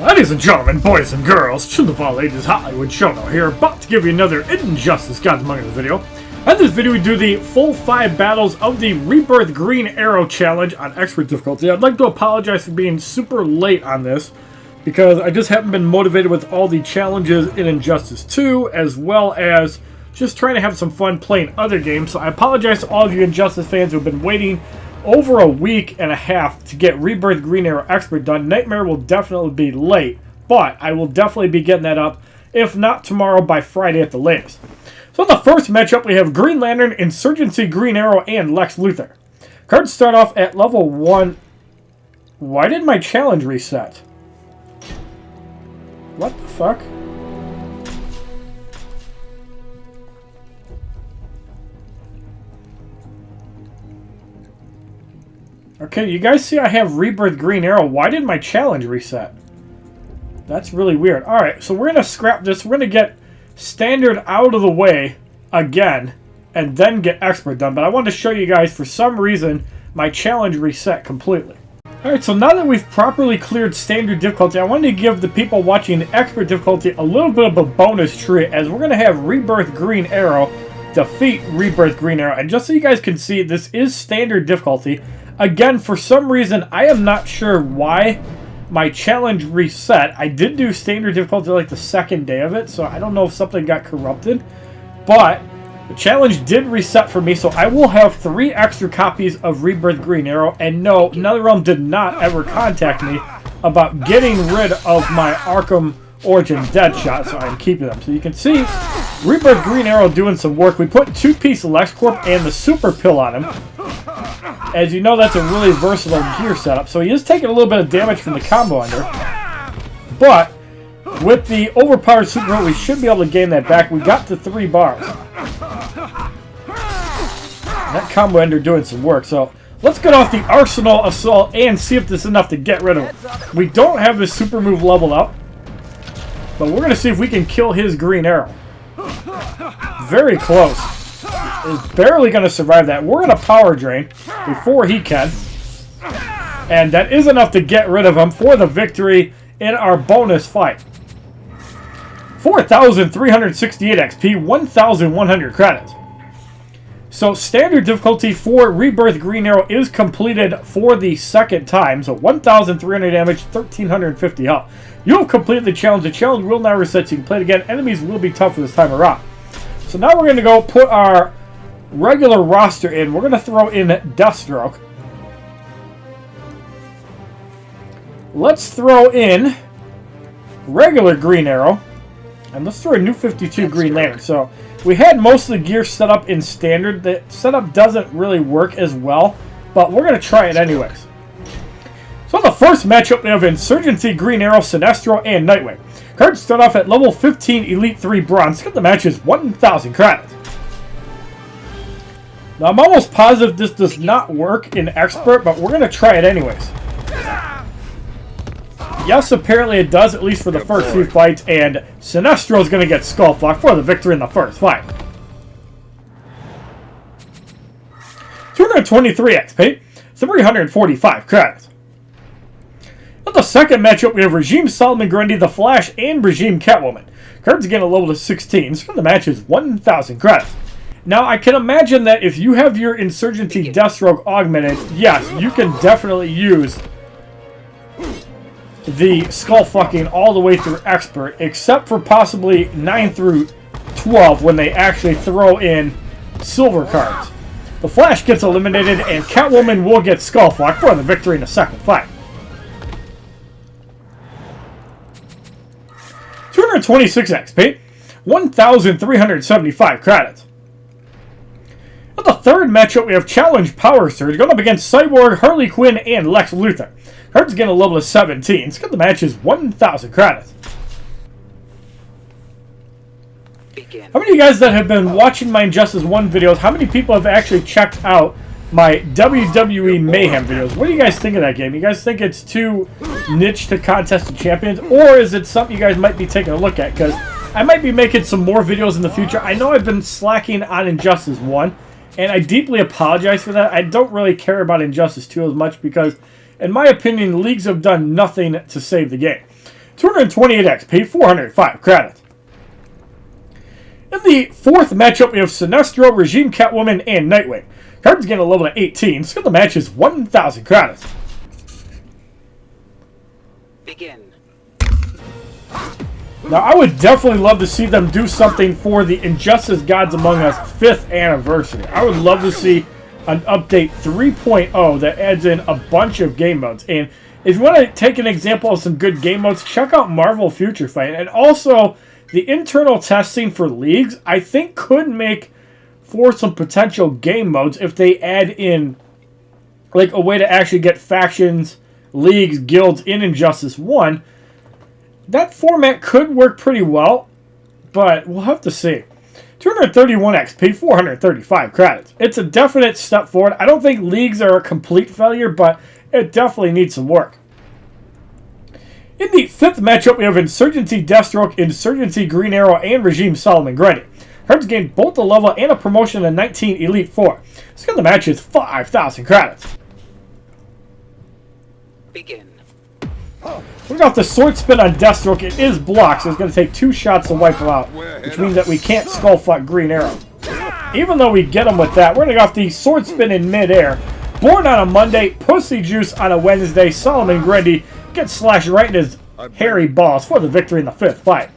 Ladies and gentlemen, boys and girls, children of all ages, HollywoodShono here, about to give you another Injustice Gods Among Us video. In this video, we do the full 5 battles of the Rebirth Green Arrow Challenge on Expert difficulty. I'd like to apologize for being super late on this, because I just haven't been motivated with all the challenges in Injustice 2, as well as just trying to have some fun playing other games. So I apologize to all of you Injustice fans who have been waiting over a week and a half to get Rebirth Green Arrow Expert done. Nightmare will definitely be late, but I will definitely be getting that up, if not tomorrow, by Friday at the latest. So in the first matchup, we have Green Lantern, Insurgency Green Arrow, and Lex Luthor. Cards start off at level 1. Why did my challenge reset? What the fuck? Okay, you guys see I have Rebirth Green Arrow. Why did my challenge reset? That's really weird. Alright, so we're going to scrap this. We're going to get Standard out of the way again, and then get Expert done. But I wanted to show you guys, for some reason, my challenge reset completely. Alright, so now that we've properly cleared Standard difficulty, I wanted to give the people watching the Expert difficulty a little bit of a bonus treat, as we're going to have Rebirth Green Arrow defeat Rebirth Green Arrow. And just so you guys can see, this is Standard difficulty. Again, for some reason, I am not sure why my challenge reset. I did do Standard difficulty like the second day of it, so I don't know if something got corrupted. But the challenge did reset for me, so I will have 3 extra copies of Rebirth Green Arrow. And no, NetherRealm did not ever contact me about getting rid of my Arkham Origin Deadshot, so I'm keeping them. So you can see Rebirth Green Arrow doing some work. We put 2-piece LexCorp and the Super Pill on him. As you know, that's a really versatile gear setup. So he is taking a little bit of damage from the combo ender. But with the overpowered Super Pill, we should be able to gain that back. We got to 3 bars. That combo ender doing some work. So let's get off the Arsenal Assault and see if this is enough to get rid of him. We don't have this super move leveled up, but we're going to see if we can kill his Green Arrow. Very close. Is barely going to survive that. We're going to power drain before he can. And that is enough to get rid of him for the victory in our bonus fight. 4,368 XP, 1,100 credits. So Standard difficulty for Rebirth Green Arrow is completed for the second time. So 1,300 damage, 1,350 health. You have completed the challenge. The challenge will now reset, so you can play it again. Enemies will be tougher this time around. So now we're going to go put our regular roster in. We're going to throw in Deathstroke. Let's throw in regular Green Arrow. And let's throw a new 52 Green Lantern. So we had most of the gear set up in Standard. The setup doesn't really work as well, but we're going to try it anyways. So in the first matchup, we have Insurgency Green Arrow, Sinestro, and Nightwing. Cards start off at level 15, Elite 3 Bronze. Get the matches 1,000 credits. Now, I'm almost positive this does not work in Expert, but we're going to try it anyways. Yes, apparently it does, at least for the first few fights, and Sinestro is going to get Skull Flock for the victory in the first fight. 223 XP, 345 credits. In the second matchup, we have Regime Solomon Grundy, The Flash, and Regime Catwoman. Cards again a level to 16, so the match is 1,000 credits. Now, I can imagine that if you have your Insurgency Deathstroke augmented, yes, you can definitely use the Skull Fucking all the way through Expert, except for possibly 9 through 12 when they actually throw in silver cards. The Flash gets eliminated, and Catwoman will get Skull Fuck for the victory in the second fight. 226 XP, 1,375 credits. In the third matchup, we have Challenge Power Surge going up against Cyborg, Harley Quinn, and Lex Luthor. Cards again a level of 17. So the match is 1,000 credits. How many of you guys that have been watching my Injustice 1 videos, how many people have actually checked out my WWE Mayhem videos? What do you guys think of that game? You guys think it's too niche to Contest of Champions? Or is it something you guys might be taking a look at? Because I might be making some more videos in the future. I know I've been slacking on Injustice 1, and I deeply apologize for that. I don't really care about Injustice 2 as much because, in my opinion, leagues have done nothing to save the game. 228 XP, 405 credits. In the fourth matchup, we have Sinestro, Regime Catwoman, and Nightwing. Cards gain a level of 18. Skill the match is 1,000 credits. Begin. Now, I would definitely love to see them do something for the Injustice Gods Among Us 5th anniversary. I would love to see an update 3.0 that adds in a bunch of game modes. And if you want to take an example of some good game modes, check out Marvel Future Fight. And also, the internal testing for leagues, I think, could make for some potential game modes if they add in like a way to actually get factions, leagues, guilds in Injustice 1. That format could work pretty well, but we'll have to see. 231 XP, 435 credits. It's a definite step forward. I don't think leagues are a complete failure, but it definitely needs some work. In the fifth matchup, we have Insurgency Deathstroke, Insurgency Green Arrow, and Regime Solomon Grundy. Cards gain both a level and a promotion to 19 Elite 4. Skill of the match is 5,000 credits. Begin. We got the sword spin on Deathstroke. It is blocked, so it's going to take 2 shots to wipe him out, which means that we can't skullfuck Green Arrow. Even though we get him with that, we're going to go off the sword spin in midair. Born on a Monday, Pussy Juice on a Wednesday, Solomon Grundy gets slashed right in his hairy balls for the victory in the fifth fight.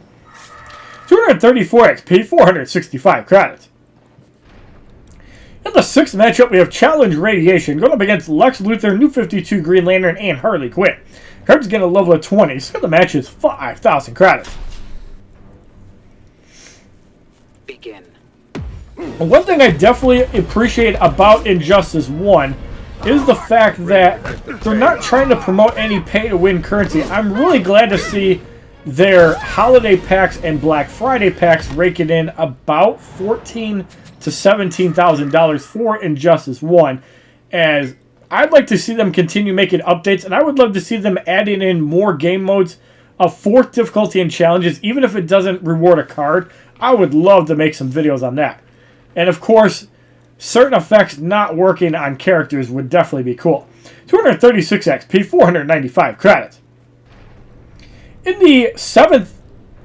234 XP, 465 credits. In the sixth matchup, we have Challenge Radiation going up against Lex Luthor, New 52 Green Lantern, and Harley Quinn. Cards get a level of 20, so the match is 5,000 credits. Begin. One thing I definitely appreciate about Injustice 1 is the fact that they're not trying to promote any pay-to-win currency. I'm really glad to see their holiday packs and Black Friday packs raking in about $14,000 to $17,000 for Injustice 1, as I'd like to see them continue making updates, and I would love to see them adding in more game modes of 4th difficulty and challenges, even if it doesn't reward a card. I would love to make some videos on that. And of course, certain effects not working on characters would definitely be cool. 236 XP, 495 credits. In the 7th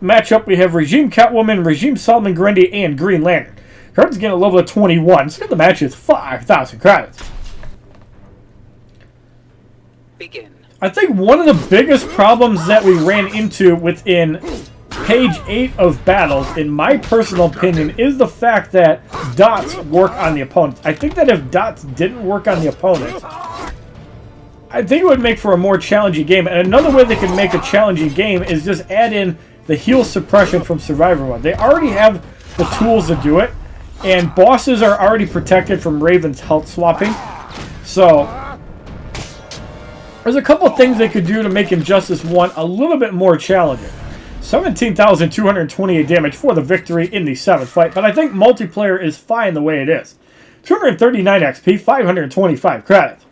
matchup, we have Regime Catwoman, Regime Solomon Grundy, and Green Lantern. Cards get a level of 21, so the match is 5,000 credits. Begin. I think one of the biggest problems that we ran into within page 8 of battles, in my personal opinion, is the fact that dots work on the opponents. I think that if dots didn't work on the opponents, I think it would make for a more challenging game. And another way they can make a challenging game is just add in the heal suppression from Survivor Mode. They already have the tools to do it, and bosses are already protected from Raven's health swapping. So there's a couple things they could do to make Injustice 1 a little bit more challenging. 17,228 damage for the victory in the 7th fight, but I think multiplayer is fine the way it is. 239 XP, 525 credits.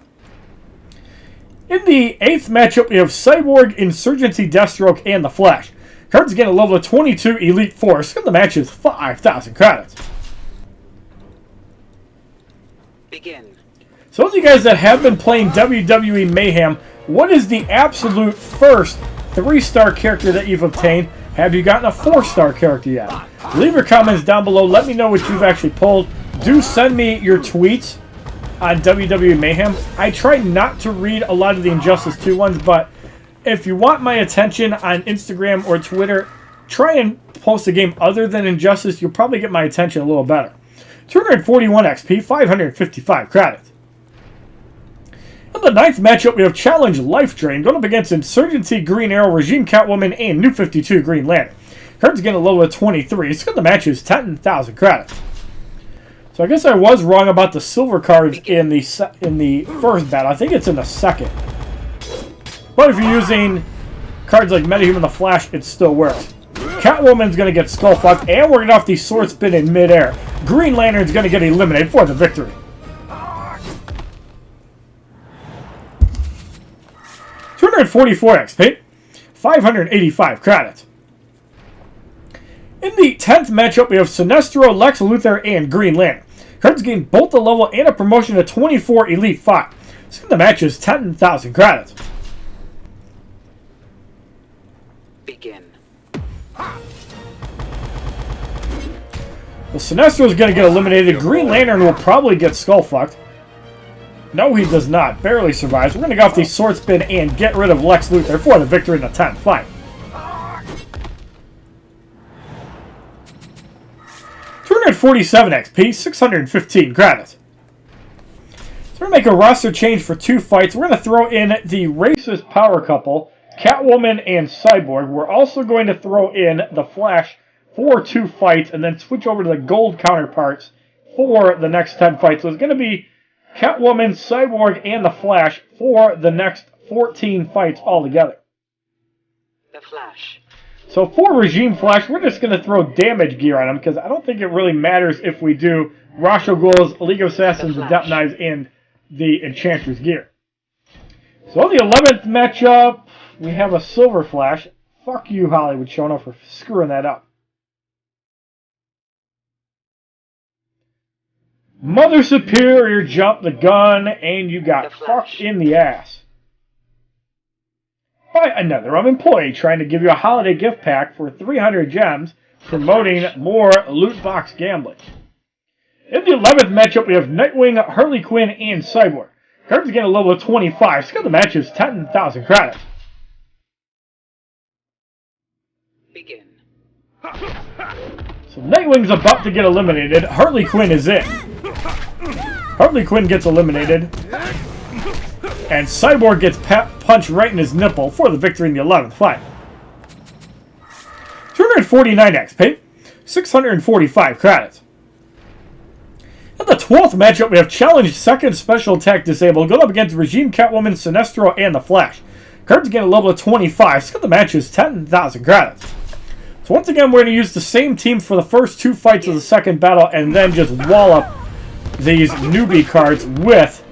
In the 8th matchup, we have Cyborg, Insurgency Deathstroke, and The Flash. Cards get a level of 22 Elite 4, so the match is 5,000 credits. Begin. So those of you guys that have been playing WWE Mayhem, what is the absolute first 3-star character that you've obtained? Have you gotten a 4-star character yet? Leave your comments down below. Let me know what you've actually pulled. Do send me your tweets on WWE Mayhem. I try not to read a lot of the Injustice 2 ones, but if you want my attention on Instagram or Twitter, try and post a game other than Injustice. You'll probably get my attention a little better. 241 XP, 555 credits. In the 9th matchup, we have Challenge Life Drain going up against Insurgency Green Arrow, Regime Catwoman, and New 52 Green Lantern. Cards get a level of 23, so the match is 10,000 credits. So I guess I was wrong about the silver cards in the first battle. I think it's in the second. But if you're using cards like Metahuman the Flash, it still works. Catwoman's going to get skull-fucked, and we're going to off the sword spin in midair. Green Lantern's going to get eliminated for the victory. $244 XP, 585 credits. In the 10th matchup, we have Sinestro, Lex Luthor, and Green Lantern. Cards gain both a level and a promotion to 24 Elite 5. So the match is 10,000 credits. Begin. Well, Sinestro's going to get eliminated. Green Lantern will probably get skull-fucked. No, he does not. Barely survives. We're going to go off the sword spin and get rid of Lex Luthor for the victory in the 10th fight. 247 XP, 615 credits. So we're going to make a roster change for 2 fights. We're going to throw in the racist power couple, Catwoman and Cyborg. We're also going to throw in the Flash for 2 fights and then switch over to the gold counterparts for the next 10 fights. So it's going to be Catwoman, Cyborg, and the Flash for the next 14 fights altogether. The Flash. So for Regime Flash, we're just going to throw damage gear on him because I don't think it really matters if we do Ra's al Ghul's, League of Assassins, Adept Knives, and the Enchantress gear. So the 11th matchup, we have a Silver Flash. Fuck you, HollywoodShono, for screwing that up. Mother Superior jumped the gun, and you got fucked in the ass by another employee trying to give you a holiday gift pack for 300 gems, promoting more loot box gambling. In the 11th matchup, we have Nightwing, Harley Quinn, and Cyborg. Cards get a level of 25. Skill the match is 10,000 credits. Begin. So Nightwing's about to get eliminated. Harley Quinn is in. Harley Quinn gets eliminated. And Cyborg gets punched right in his nipple for the victory in the 11th fight. 249 XP, 645 credits. In the 12th matchup, we have Challenge Second Special Attack Disabled, going up against Regime, Catwoman, Sinestro, and the Flash. Cards get a level of 25. Skill the match is 10,000 credits. So once again, we're going to use the same team for the first 2 fights of the second battle, and then just wallop these newbie cards with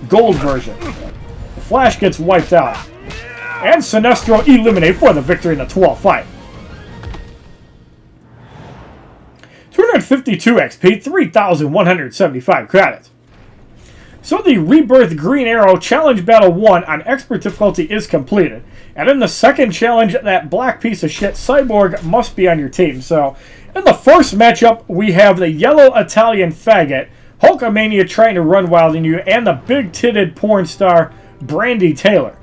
gold version. The Flash gets wiped out. And Sinestro eliminated for the victory in the 12th fight. 252 XP, 3,175 credits. So the Rebirth Green Arrow Challenge Battle 1 on Expert difficulty is completed. And in the second challenge, that black piece of shit, Cyborg, must be on your team. So in the first matchup, we have the yellow Italian faggot, Hulkamania trying to run wild in you, and the big-titted porn star, Brandy Taylor.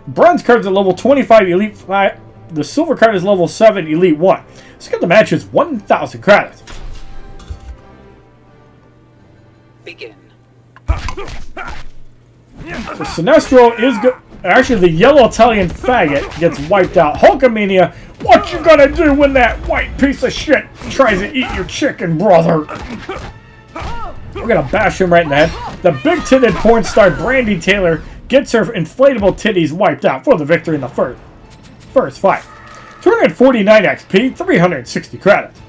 Bronze card's at level 25, Elite 5. The silver card is level 7, Elite 1. So the match is 1,000 credits. Begin. So Sinestro is good. Actually, the yellow Italian faggot gets wiped out. Hulkamania, what you gonna do when that white piece of shit tries to eat your chicken, brother? We're gonna bash him right in the head. The big-titted porn star Brandy Taylor gets her inflatable titties wiped out for the victory in the first fight. 249 XP, 360 credits.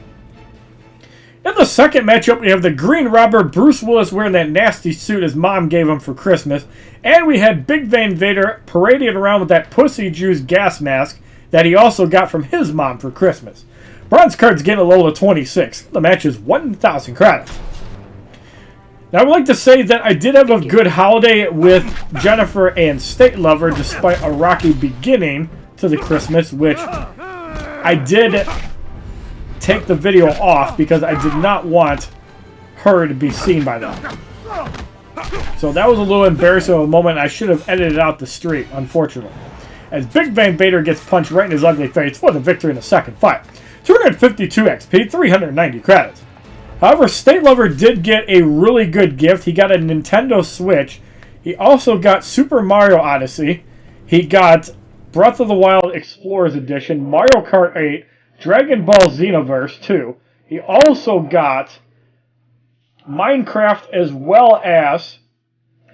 In the second matchup, we have the Green Robber, Bruce Willis wearing that nasty suit his mom gave him for Christmas. And we had Big Van Vader parading around with that pussy Jew's gas mask that he also got from his mom for Christmas. Bronze cards get a level of 26. The match is 1,000 credits. Now, I would like to say that I did have a good holiday with Jennifer and State Lover despite a rocky beginning to the Christmas, which I did take the video off because I did not want her to be seen by them. So that was a little embarrassing of a moment. I should have edited out the stream, unfortunately. As Big Van Vader gets punched right in his ugly face for the victory in the second fight. 252 XP, 390 credits. However, State Lover did get a really good gift. He got a Nintendo Switch. He also got Super Mario Odyssey. He got Breath of the Wild Explorers Edition, Mario Kart 8, Dragon Ball Xenoverse 2. He also got Minecraft as well as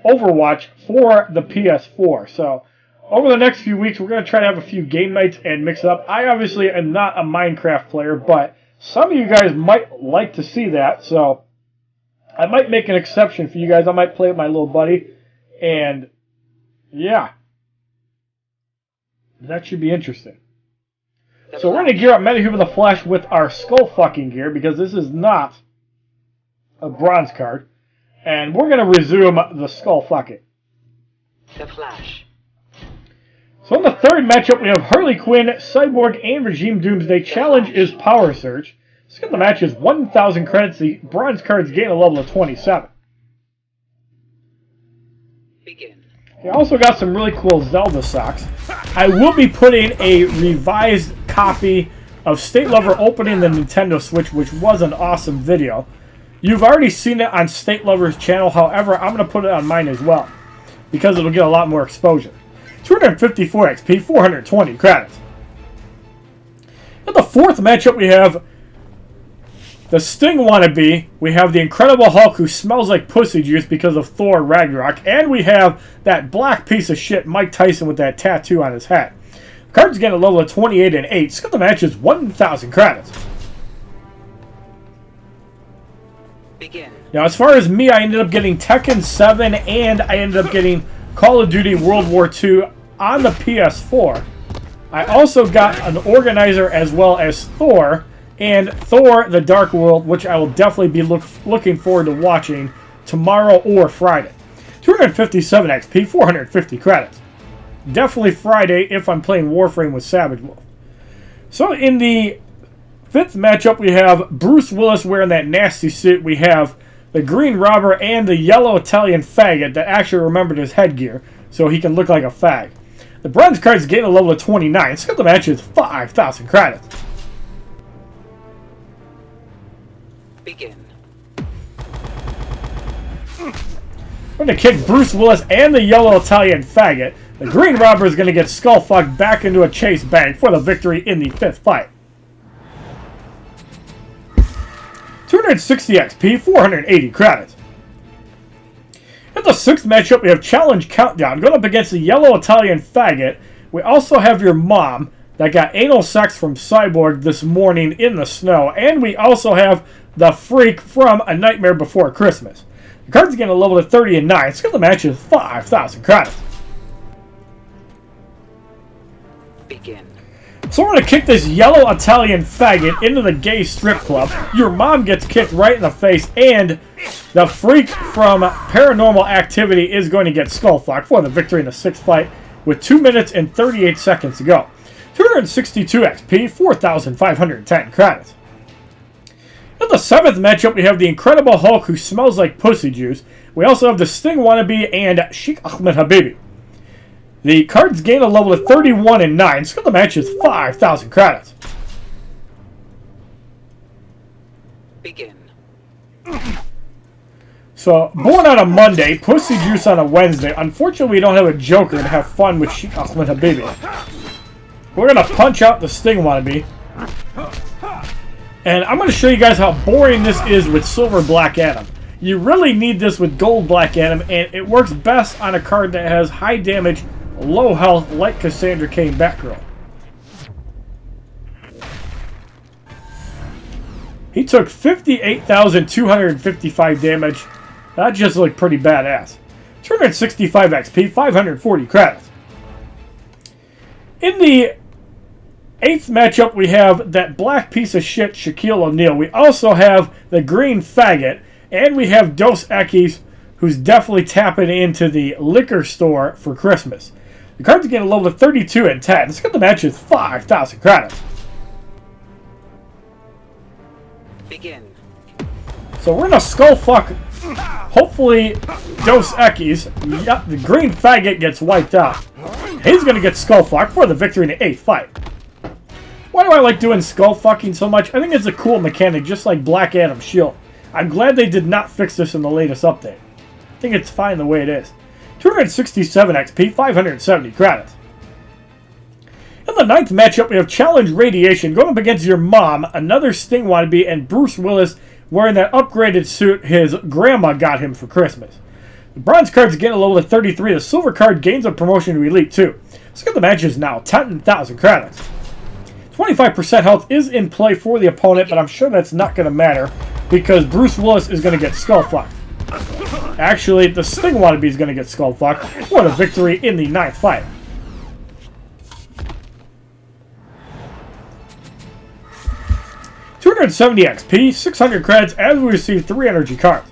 Overwatch for the PS4. So over the next few weeks, we're going to try to have a few game nights and mix it up. I obviously am not a Minecraft player, but some of you guys might like to see that. So I might make an exception for you guys. I might play with my little buddy. And yeah, that should be interesting. So we're going to gear up Metahuman the Flash with our skull fucking gear because this is not a bronze card. And we're going to resume the skull fucking. The Flash. So in the third matchup, we have Harley Quinn, Cyborg, and Regime Doomsday. Challenge is Power Surge. Let's get the match is 1,000 credits. The bronze cards gain a level of 27. Begin. I also got some really cool Zelda socks. I will be putting a revised copy of State Lover opening the Nintendo Switch, which was an awesome video. You've already seen it on State Lover's channel. However, I'm going to put it on mine as well, because it'll get a lot more exposure. 254 XP, 420 credits. In the fourth matchup, we have the Sting wannabe. We have the Incredible Hulk, who smells like pussy juice because of Thor Ragnarok. And we have that black piece of shit Mike Tyson with that tattoo on his head. Cards get a level of 28 and 8. So the match is 1,000 credits. Begin. Now, as far as me, I ended up getting Tekken 7 and I ended up getting Call of Duty World War II on the PS4. I also got an organizer as well as Thor and Thor The Dark World, which I will definitely be looking forward to watching tomorrow or Friday. 257 XP, 450 credits. Definitely Friday if I'm playing Warframe with Savage Wolf. So in the fifth matchup, we have Bruce Willis wearing that nasty suit. We have the Green Robber and the yellow Italian faggot that actually remembered his headgear, so he can look like a fag. The bronze cards gain a level of 29. So the match is 5,000 credits. Begin. We're going to kick Bruce Willis and the yellow Italian faggot. The Green Robber is going to get skull-fucked back into a chase bank for the victory in the fifth fight. 260 XP, 480 credits. In the sixth matchup, we have Challenge Countdown going up against the yellow Italian faggot. We also have your mom that got anal sex from Cyborg this morning in the snow. And we also have the freak from A Nightmare Before Christmas. The cards get a level of 30 and 9. So the match is 5,000 credits. Begin. So we're going to kick this yellow Italian faggot into the gay strip club. Your mom gets kicked right in the face, and the freak from Paranormal Activity is going to get skull-fucked for the victory in the sixth fight with 2 minutes and 38 seconds to go. 262 XP, 4,510 credits. In the seventh matchup, we have the Incredible Hulk, who smells like pussy juice. We also have the Sting wannabe and Sheikh Ahmed Habibi. The cards gain a level of 31 and 9, so the match is 5,000 credits. Begin. So, born on a Monday, pussy juice on a Wednesday. Unfortunately, we don't have a Joker to have fun with Sheikh Ahmed Habibi. We're going to punch out the Sting wannabe. And I'm going to show you guys how boring this is with Silver Black Adam. You really need this with Gold Black Adam, and it works best on a card that has high damage, low health, like Cassandra Cain Batgirl. He took 58,255 damage. That just looked pretty badass. 265 XP, 540 credits. In the eighth matchup, we have that black piece of shit Shaquille O'Neal. We also have the green faggot, and we have Dos Equis, who's definitely tapping into the liquor store for Christmas. The cards get a level of 32 and 10. Let's get the match with 5,000 credits. Begin. So we're gonna skull fuck, hopefully, Dos Equis. Yep, the green faggot gets wiped out. He's gonna get skull fucked for the victory in the eighth fight. Why do I like doing skull fucking so much? I think it's a cool mechanic, just like Black Adam's shield. I'm glad they did not fix this in the latest update. I think it's fine the way it is. 267 XP, 570 credits. In the ninth matchup, we have Challenge Radiation going up against your mom, another Sting wannabe, and Bruce Willis wearing that upgraded suit his grandma got him for Christmas. The bronze cards gain a level of 33. The silver card gains a promotion to Elite 2. Let's get the matches now. 10,000 credits. 25% health is in play for the opponent, but I'm sure that's not going to matter because Bruce Willis is going to get skull fucked. Actually, the Sting wannabe is going to get skull fucked for the victory in the ninth fight. $270 XP, 600 credits as we receive 3 energy cards.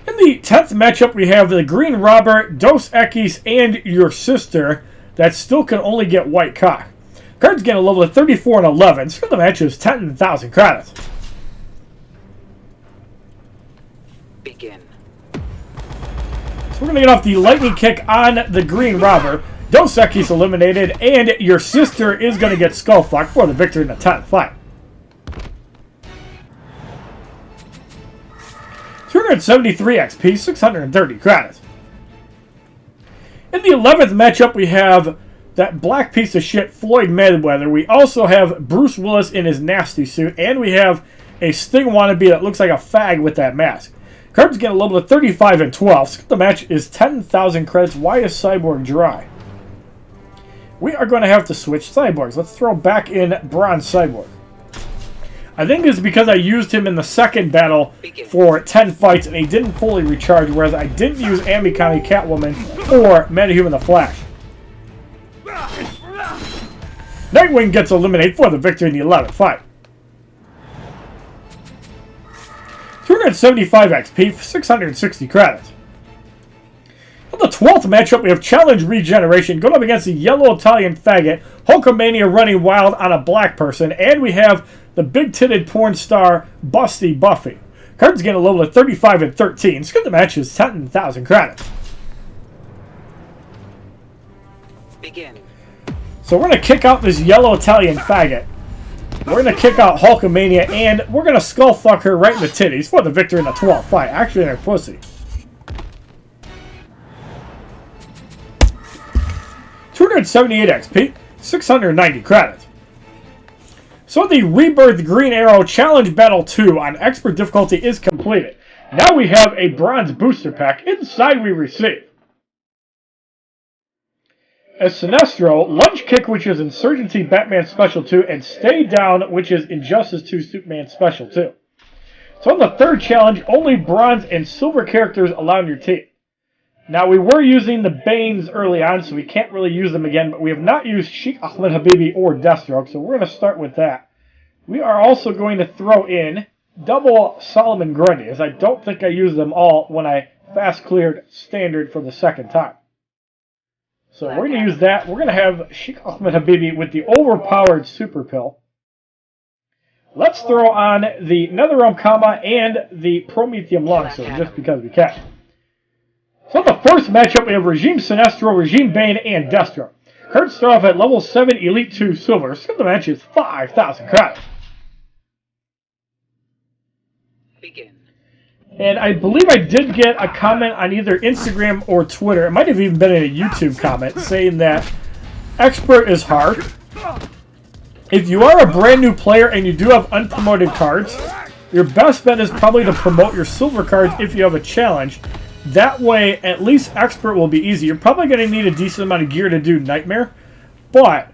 In the 10th matchup, we have the Green Robber, Dos Equis, and your sister, that still can only get white cock. Cards gain a level of 34 and 11. So the match is 10,000 credits. Begin. So we're going to get off the lightning kick on the green robber. Dos Equis eliminated, and your sister is going to get skull fucked for the victory in the 10th fight. 273 XP, 630 credits. In the 11th matchup, we have that black piece of shit Floyd Mayweather. We also have Bruce Willis in his nasty suit, and we have a Sting wannabe that looks like a fag with that mask. Cards get a level of 35 and 12. So the match is 10,000 credits. Why is Cyborg dry? We are going to have to switch Cyborgs. Let's throw back in Bronze Cyborg. I think it's because I used him in the second battle for 10 fights and he didn't fully recharge, whereas I didn't use Amikami Catwoman or Metahuman the Flash. Nightwing gets eliminated for the victory in the 11th fight. 275 XP, 660 credits. In the 12th matchup, we have Challenge Regeneration going up against the Yellow Italian Faggot, Hulkamania running wild on a black person, and we have the big-titted porn star Busty Buffy. Cards get a level of 35 and 13. So the match is 10,000 credits. Begin. So we're going to kick out this Yellow Italian Faggot. We're going to kick out Hulkamania, and we're going to skull fuck her right in the titties for the victory in the 12th fight. Actually, in her pussy. 278 XP, 690 credits. So the Rebirth Green Arrow Challenge Battle 2 on Expert difficulty is completed. Now we have a Bronze Booster Pack. Inside we receive a Sinestro, Lunge Kick, which is Insurgency Batman Special 2, and Stay Down, which is Injustice 2 Superman Special 2. So on the third challenge, only bronze and silver characters allowed in your team. Now, we were using the Banes early on, so we can't really use them again, but we have not used Sheikh Ahmed Habibi or Deathstroke, so we're going to start with that. We are also going to throw in double Solomon Grundy, as I don't think I used them all when I fast cleared Standard for the second time. So we're going to use that. We're going to have Sheikh Ahmed Habibi with the overpowered Super Pill. Let's throw on the NetherRealm Kama and the Prometheum Longsword, just because we can. So the first matchup, we have Regime Sinestro, Regime Bane, and Deathstroke. Cards start off at level 7, Elite 2 Silver. So the match is 5,000 credits. Begin. And I believe I did get a comment on either Instagram or Twitter. It might have even been in a YouTube comment saying that Expert is hard. If you are a brand new player and you do have unpromoted cards, your best bet is probably to promote your silver cards if you have a challenge. That way, at least Expert will be easy. You're probably going to need a decent amount of gear to do Nightmare, but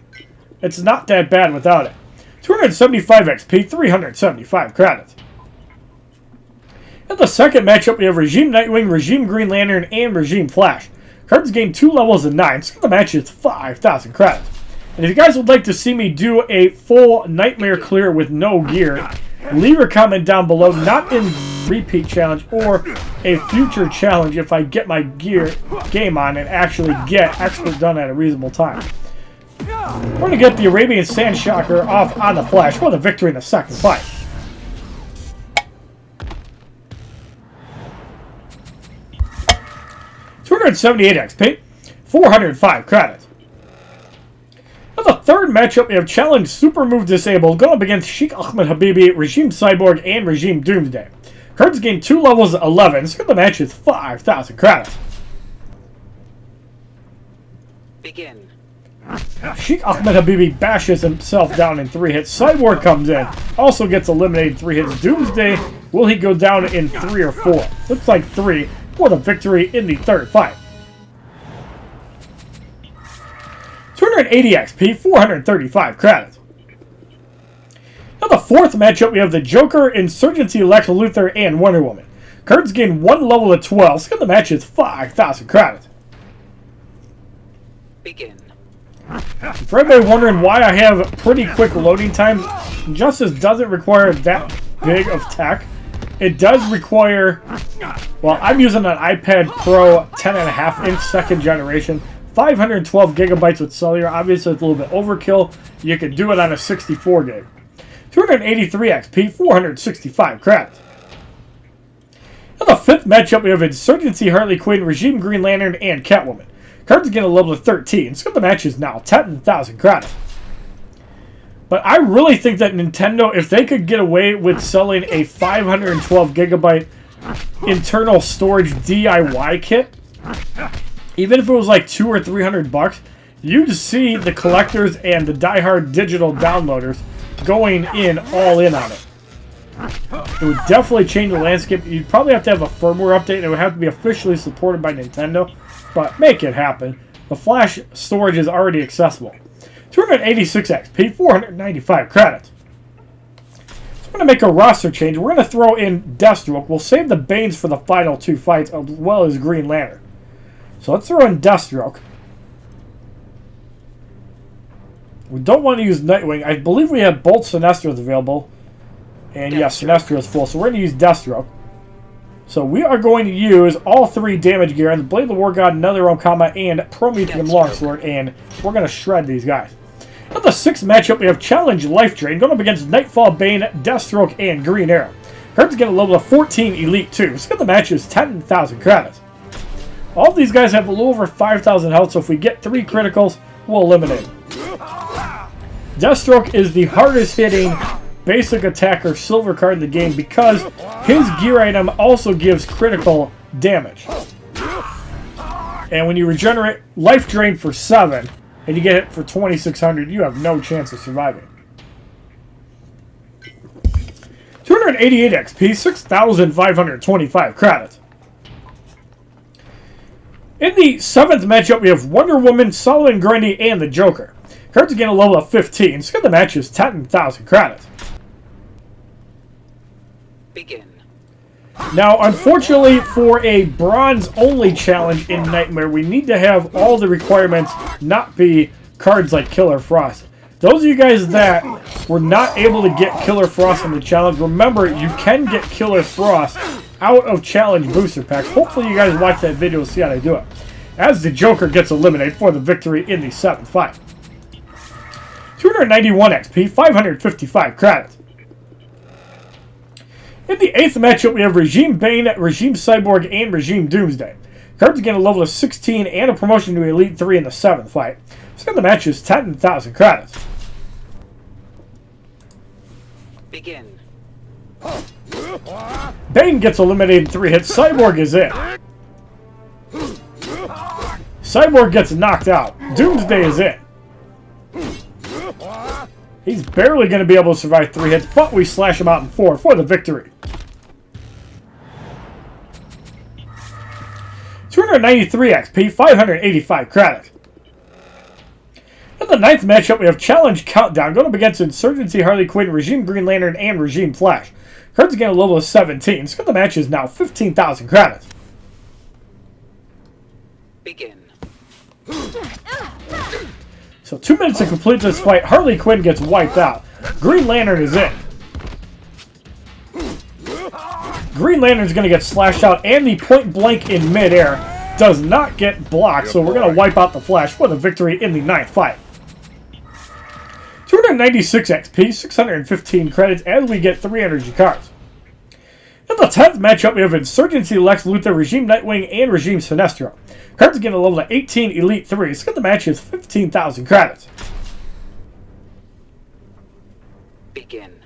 it's not that bad without it. 275 XP, 375 credits. In the second matchup, we have Regime Nightwing, Regime Green Lantern, and Regime Flash. Cards gain 2 levels of 9, so the match is 5,000 credits. And if you guys would like to see me do a full Nightmare clear with no gear, leave a comment down below, not in repeat challenge or a future challenge if I get my game on and actually get Expert done at a reasonable time. We're going to get the Arabian Sand Shocker off on the Flash for the victory in the second fight. $278 XP, 405 credits. In the third matchup, we have Challenge Super Move Disabled going up against Sheikh Ahmed Habibi, Regime Cyborg, and Regime Doomsday. Cards gain 2 levels of 11, so the match is 5,000 credits. Begin. Sheikh Ahmed Habibi bashes himself down in 3 hits. Cyborg comes in, also gets eliminated in 3 hits. Doomsday, will he go down in 3 or 4? Looks like 3 for the victory in the third fight. 280 XP, 435 credits. Now the fourth matchup, we have the Joker, Insurgency, Lex Luthor, and Wonder Woman. Cards gain 1 level of 12, so the match is 5,000 credits. Begin. For everybody wondering why I have pretty quick loading times, Justice doesn't require that big of tech. It does require, well, I'm using an iPad Pro 10.5-inch second generation, 512 gigabytes with cellular. Obviously, it's a little bit overkill. You could do it on a 64 gig. 283 XP, 465 credits. In the fifth matchup, we have Insurgency, Harley Quinn, Regime Green Lantern, and Catwoman. Cards get a level of 13. So the match is now 10,000 credits. But I really think that Nintendo, if they could get away with selling a 512 gigabyte internal storage DIY kit, even if it was like $200 or $300, you'd see the collectors and the diehard digital downloaders going in all in on it. It would definitely change the landscape. You'd probably have to have a firmware update, and it would have to be officially supported by Nintendo, but make it happen. The flash storage is already accessible. 286 XP, 495 credits. So we're going to make a roster change. We're going to throw in Deathstroke. We'll save the Banes for the final two fights, as well as Green Lantern. So let's throw in Deathstroke. We don't want to use Nightwing. I believe we have both Sinestros available. And yes, Sinestro is full. So we're going to use Deathstroke. So we are going to use all three damage gear on the Blade of the War God, Netherrealm Combat, and Promethean Longsword. And we're going to shred these guys. In the sixth matchup, we have Challenge Life Drain going up against Nightfall, Bane, Deathstroke, and Green Arrow. Cards get a level of 14 Elite 2. So the match is 10,000 credits. All of these guys have a little over 5,000 health, so if we get 3 criticals, we'll eliminate them. Deathstroke is the hardest hitting basic attacker silver card in the game because his gear item also gives critical damage. And when you regenerate Life Drain for 7 and you get hit for 2,600, you have no chance of surviving. 288 XP, 6,525 credits. In the seventh matchup, we have Wonder Woman, Solomon Grundy, and the Joker. Cards again a level of 15. So the match is 10,000 credits. Begin. Now, unfortunately, for a bronze-only challenge in Nightmare, we need to have all the requirements not be cards like Killer Frost. Those of you guys that were not able to get Killer Frost in the challenge, remember, you can get Killer Frost out of challenge booster packs. Hopefully you guys watch that video to see how they do it. As the Joker gets eliminated for the victory in the 7th fight. 291 XP, 555 credits. In the 8th matchup, we have Regime Bane, Regime Cyborg, and Regime Doomsday. Cards get a level of 16 and a promotion to Elite 3 in the 7th fight. So the match is 10,000 credits. Begin. Bane gets eliminated in 3 hits. Cyborg is in. Cyborg gets knocked out. Doomsday is in. He's barely going to be able to survive 3 hits, but we slash him out in 4 for the victory. 293 XP, 585 credits. In the 9th matchup, we have Challenge Countdown going up against Insurgency, Harley Quinn, Regime Green Lantern, and Regime Flash. Cards again a level of 17, so the match is now 15,000 credits. Begin. So 2 minutes to complete this fight. Harley Quinn gets wiped out. Green Lantern is in. Green Lantern's going to get slashed out, and the point blank in midair does not get blocked, so we're going to wipe out the Flash for the victory in the 9th fight. 296 XP, 615 credits, as we get 3 energy cards. In the 10th matchup, we have Insurgency, Lex Luthor, Regime Nightwing, and Regime Sinestro. Cards get a level of 18 Elite 3, so the match is 15,000 credits. Begin.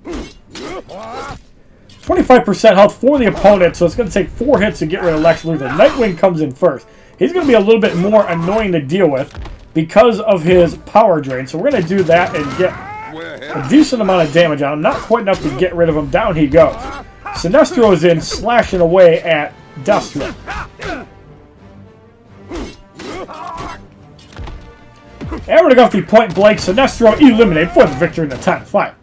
25% health for the opponent, so it's going to take 4 hits to get rid of Lex Luthor. Nightwing comes in first. He's going to be a little bit more annoying to deal with because of his power drain, so we're going to do that and get a decent amount of damage on him. Not quite enough to get rid of him. Down he goes. Sinestro is in, slashing away at Deathstroke. And we're going to go off the point blank. Sinestro eliminated for the victory in the 10th fight.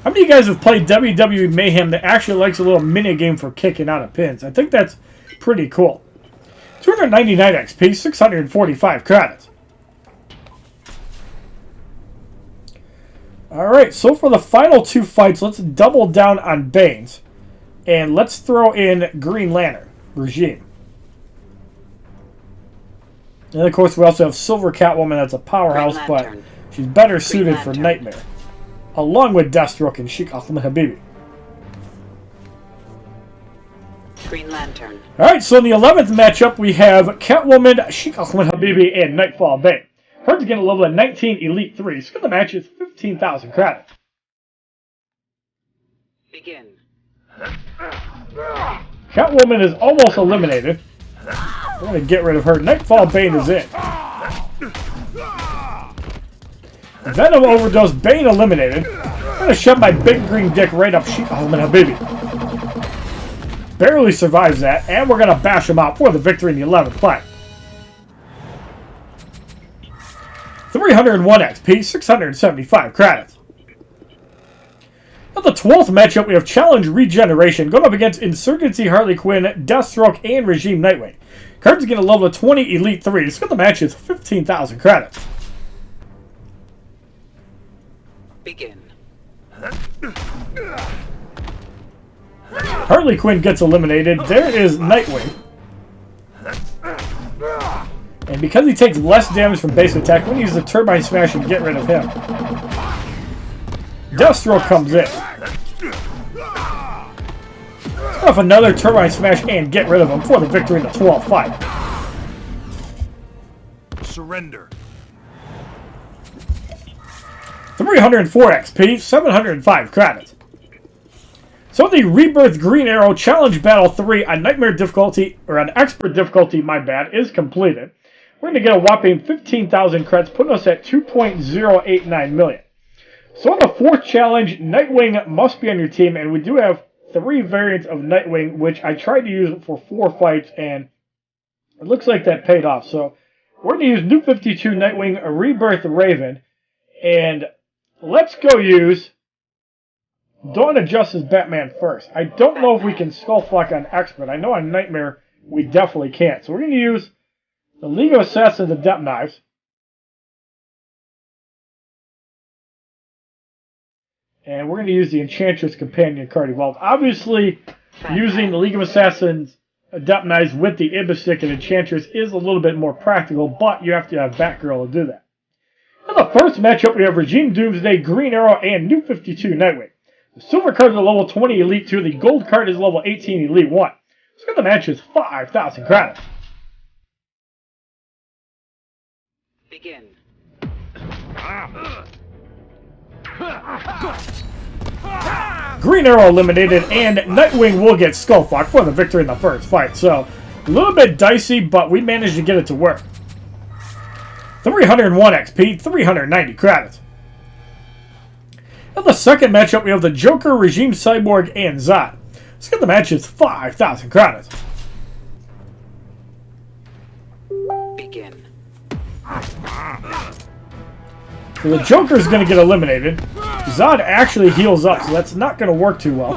How many of you guys have played WWE Mayhem that actually likes a little mini game for kicking out of pins? I think that's pretty cool. 299 XP, 645 credits. Alright, so for the final 2 fights, let's double down on Banes. And let's throw in Green Lantern, Regime. And of course, we also have Silver Catwoman. That's a powerhouse, but she's better suited for Nightmare, along with Deathstroke and Sheikh Ahmed Habibi. Green Lantern. Alright, so in the 11th matchup, we have Catwoman, Sheikh Ahmed Habibi, and Nightfall Bane. Hers get a level of 19 Elite 3. So the match is 15,000 credits. Begin. Catwoman is almost eliminated. We're going to get rid of her. Nightfall Bane is in. Venom Overdose, Bane eliminated. I'm going to shove my big green dick right up Sheikh Ahmed Habibi. Barely survives that, and we're going to bash him out for the victory in the 11th fight. 301 XP, 675 credits. In the 12th matchup, we have Challenge Regeneration going up against Insurgency Harley Quinn, Deathstroke, and Regime Nightwing. Cards get a level of 20 Elite 3. So the match is 15,000 credits. Begin. Harley Quinn gets eliminated. There is Nightwing. And because he takes less damage from base attack, we're going to use the Turbine Smash and get rid of him. Deathstroke comes in. Set off another Turbine Smash and get rid of him for the victory in the 12th fight. Surrender. 304 XP, 705 credits. So the Rebirth Green Arrow Challenge Battle 3 on Nightmare difficulty, or on Expert difficulty, my bad, is completed. We're going to get a whopping 15,000 credits, putting us at 2.089 million. So on the 4th challenge, Nightwing must be on your team, and we do have 3 variants of Nightwing, which I tried to use for 4 fights, and it looks like that paid off. So we're going to use New 52 Nightwing, a Rebirth Raven, and let's go use Dawn of Justice Batman first. I don't know if we can Skullfuck on Expert. I know on Nightmare we definitely can't. So we're going to use the League of Assassins Adept Knives. And we're going to use the Enchantress Companion card evolved. Obviously, using the League of Assassins Adept Knives with the Ibistic and Enchantress is a little bit more practical, but you have to have Batgirl to do that. In the first matchup, we have Regime Doomsday, Green Arrow, and New 52 Nightwing. The silver card is level 20 Elite 2. The gold card is level 18 Elite 1. So the match is 5,000 credits. Begin. Green Arrow eliminated, and Nightwing will get Skullfuck for the victory in the first fight. So, a little bit dicey, but we managed to get it to work. 301 XP, 390 credits. In the second matchup, we have the Joker, Regime Cyborg, and Zod. Let's get the match is 5,000 credits. Begin. So the Joker is going to get eliminated. Zod actually heals up, so that's not going to work too well.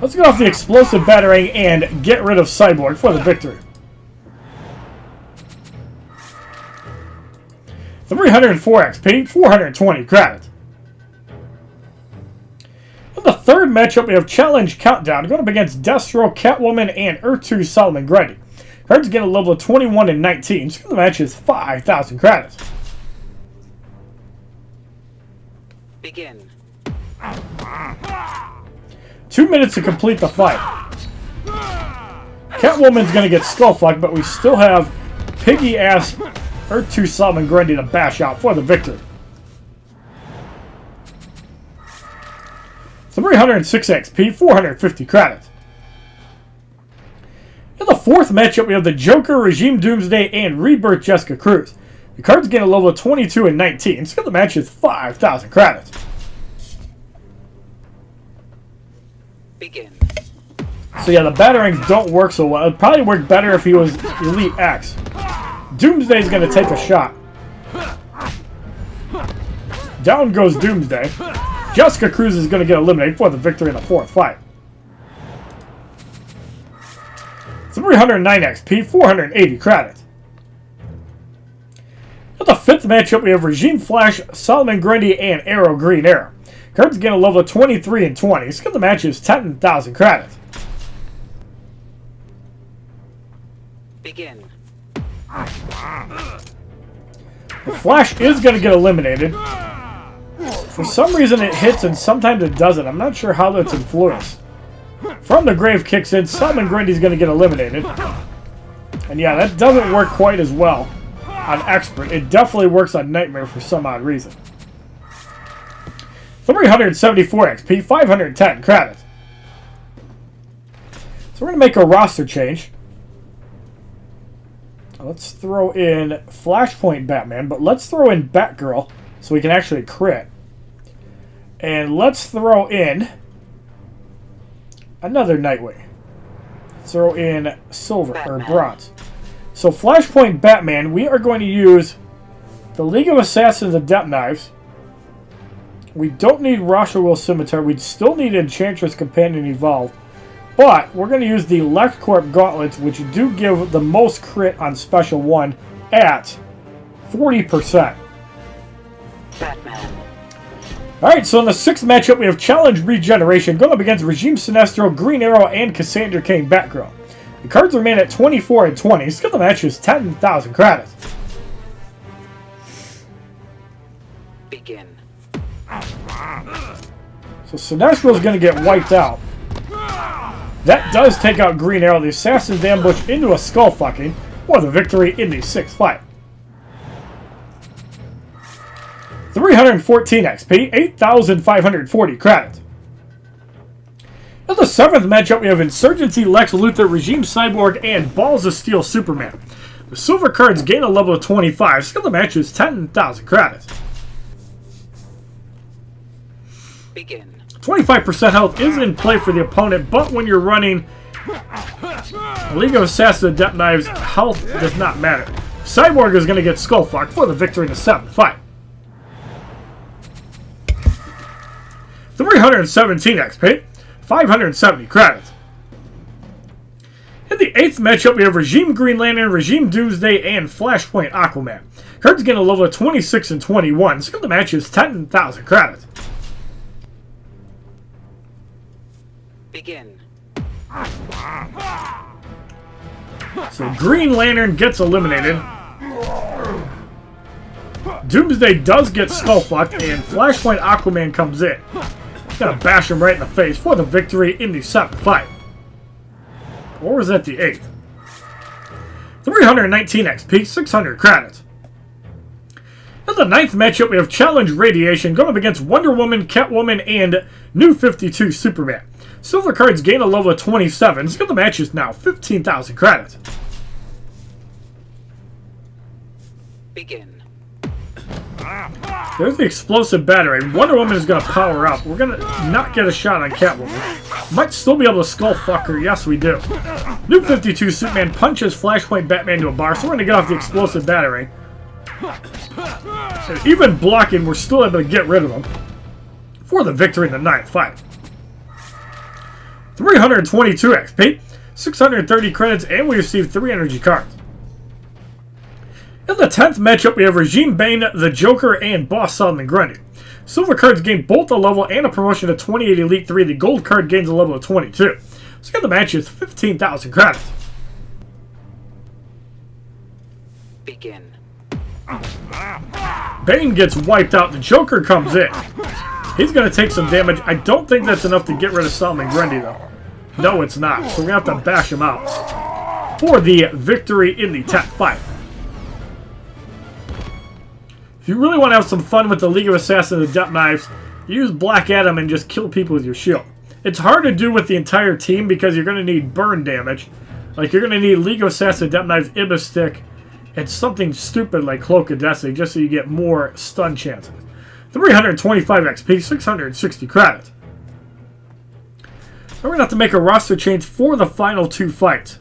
Let's get off the explosive batarang and get rid of Cyborg for the victory. 304 XP, 420 credits. In the third matchup, we have Challenge Countdown going up against Deathstroke, Catwoman, and Earth 2 Solomon Grundy. Cards get a level of 21 and 19, so the match is 5,000 credits. Begin. 2 minutes to complete the fight. Catwoman's going to get Skullfucked, but we still have piggy-ass Earth 2 Solomon Grundy to bash out for the victory. 306 XP, 450 credits. In the fourth matchup, we have the Joker, Regime Doomsday, and Rebirth Jessica Cruz. The cards get a level of 22 and 19, so the match is 5,000 credits. Begin. So yeah, the batarangs don't work so well. It'd probably work better if he was Elite X. Doomsday's going to take a shot. Down goes Doomsday. Jessica Cruz is going to get eliminated for the victory in the fourth fight. 309 XP, 480 credits. In the fifth matchup, we have Regime Flash, Solomon Grundy, and Arrow Green Arrow. Cards get a level of 23 and 20. So the match is 10,000 credits. Begin. The Flash is going to get eliminated. For some reason it hits and sometimes it doesn't. I'm not sure how that's influenced. From the Grave kicks in, Solomon Grundy's going to get eliminated. And yeah, that doesn't work quite as well on Expert. It definitely works on Nightmare for some odd reason. 374 XP, 510 credits. So we're going to make a roster change. Let's throw in Flashpoint Batman, but let's throw in Batgirl so we can actually crit. And let's throw in another Nightwing. Throw in Silver or Bronze. So Flashpoint Batman, we are going to use the League of Assassins Adept Knives. We don't need Rosherville Scimitar. We still need Enchantress Companion Evolve. But we're going to use the LexCorp Gauntlets, which do give the most crit on Special 1 at 40%. Batman. Alright, so in the 6th matchup, we have Challenge Regeneration going up against Regime Sinestro, Green Arrow, and Cassandra Cain Batgirl. The cards remain at 24 and 20. Skill of the match is 10,000 credits. Begin. So Sinestro's going to get wiped out. That does take out Green Arrow. The Assassin's ambush into a skull fucking for the victory in the 6th fight. 314 XP, 8,540 credits. In the 7th matchup, we have Insurgency Lex Luthor, Regime Cyborg, and Balls of Steel Superman. The silver cards gain a level of 25. Skill of the match is 10,000 credits. Begin. 25% health is in play for the opponent, but when you're running League of Assassins Adept Knives, health does not matter. Cyborg is going to get skull fucked for the victory in the 7th fight. 317 XP, 570 credits. In the 8th matchup, we have Regime Green Lantern, Regime Doomsday, and Flashpoint Aquaman. Cards get a level of 26 and 21. Skill of the match is 10,000 credits. Begin. So Green Lantern gets eliminated. Doomsday does get skull fucked, and Flashpoint Aquaman comes in. Gonna bash him right in the face for the victory in the 7th fight. Or was that the 8th? 319 XP, 600 credits. In the 9th matchup, we have Challenge Radiation going up against Wonder Woman, Catwoman, and New 52 Superman. Silver cards gain a level of 27. Skill of the match is now 15,000 credits. Begin. There's the explosive battery. Wonder Woman is going to power up. We're going to not get a shot on Catwoman. Might still be able to skull fuck her. Yes, we do. New 52 Superman punches Flashpoint Batman to a bar, so we're going to get off the explosive battery. And even blocking, we're still able to get rid of him for the victory in the 9th fight. 322 XP, 630 credits, and we receive 3 energy cards. In the 10th matchup, we have Regime Bane, the Joker, and Boss Solomon Grundy. Silver cards gain both a level and a promotion to 28 Elite 3. The gold card gains a level of 22. So the match is 15,000 credits. Begin. Bane gets wiped out. The Joker comes in. He's going to take some damage. I don't think that's enough to get rid of Solomon Grundy, though. No, it's not. So we're going to have to bash him out for the victory in the 10th fight. If you really want to have some fun with the League of Assassins Adept Knives, use Black Adam and just kill people with your shield. It's hard to do with the entire team because you're going to need burn damage. Like, you're going to need League of Assassins Adept Knives, Ibis Stick, and something stupid like Cloak of Destiny just so you get more stun chances. 325 XP, 660 credits. So we're going to have to make a roster change for the final 2 fights.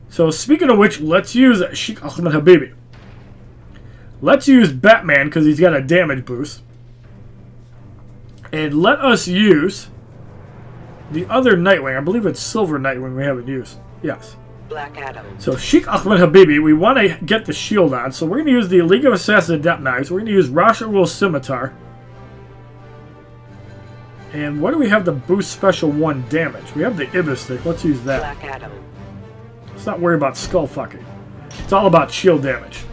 So speaking of which, let's use Sheikh Ahmed Habibi. Let's use Batman because he's got a damage boost. And let us use the other Nightwing. I believe it's Silver Nightwing we haven't used. Yes. Black Adam. So Sheikh Ahmed Habibi, we want to get the shield on. So we're going to use the League of Assassins Adept Knives. We're going to use Rosherville Scimitar. And what do we have to boost Special 1 damage? We have the Ibis Stick. Let's use that. Black Adam. Let's not worry about skull fucking. It's all about shield damage.